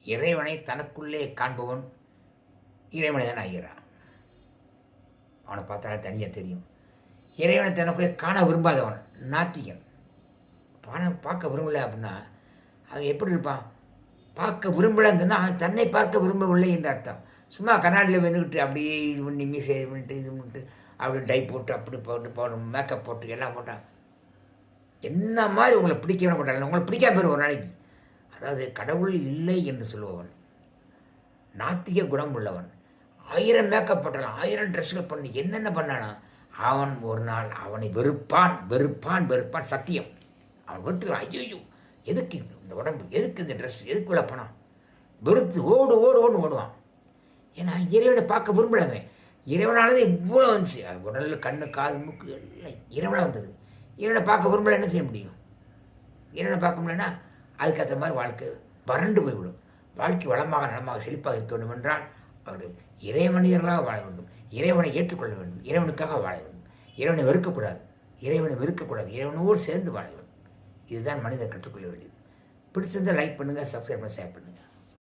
இறைவனை தனக்குள்ளே காண்பவன் இறைவனை தான் ஆகிறான். அவனை பார்த்தாலே தனியாக தெரியும். இறைவனை தனக்குள்ளே காண விரும்பாதவன் நாத்திகன். பணம் பார்க்க விரும்பலை அப்படின்னா அவன் எப்படி இருப்பான்? பார்க்க விரும்பலைன்னு அவன் தன்னை பார்க்க விரும்பவில்லை என்று அர்த்தம். சும்மா கண்ணாடியில் வந்துக்கிட்டு அப்படியே இது பண்ணி மீசை இது பண்ணிட்டு இது பண்ணிட்டு அப்படி டை போட்டு அப்படி போட்டு மேக்கப் போட்டு எல்லாம் போட்டான். என்ன மாதிரி உங்களை பிடிக்கவே மாட்டாங்க, உங்களை பிடிக்காம போயிடும் ஒரு நாளைக்கு. அதாவது கடவுள் இல்லை என்று சொல்லுபவன், நாத்திக குணம் உள்ளவன், 1000 மேக்கப் போட்டாலும் 1000 ட்ரெஸ்ஸுகள் பண்ணி என்னென்ன பண்ணானா அவன் ஒரு நாள் அவனை வெறுப்பான் வெறுப்பான் வெறுப்பான். சத்தியம். அவன் வெறுத்துருவான். ஐயோ எதுக்கு இந்த உடம்பு, எதுக்கு இந்த ட்ரெஸ், எதுக்குள்ள பணம், வெறுத்து ஓடு ஓடு ஓடுன்னு ஓடுவான். ஏன்னா இறைவனை பார்க்க விரும்பலாமே. இறைவனானது இவ்வளோ வந்துச்சு. உடலில் கண்ணு காது மூக்கு எல்லாம் இறைவனாக வந்தது. இறைவனை பார்க்க விரும்பலை என்ன செய்ய முடியும்? இறைவனை பார்க்க முடியலன்னா அதுக்கேற்ற மாதிரி வாழ்க்கை வறண்டு போய்விடும். வாழ்க்கை வளமாக நலமாக செழிப்பாக இருக்க வேண்டும் என்றால் அவர்கள் இறைவனியர்களாக வாழ வேண்டும், இறைவனை ஏற்றுக்கொள்ள வேண்டும், இறைவனுக்காக வாழ வேண்டும், இறைவனை வெறுக்கக்கூடாது, இறைவனோடு சேர்ந்து வாழ வேண்டும். இதுதான் மனிதர் கற்றுக்கொள்ள வேண்டியது. பிடிச்சிருந்தால் லைக் பண்ணுங்கள், சப்ஸ்கிரைப் பண்ணி ஷேர் பண்ணுங்கள்.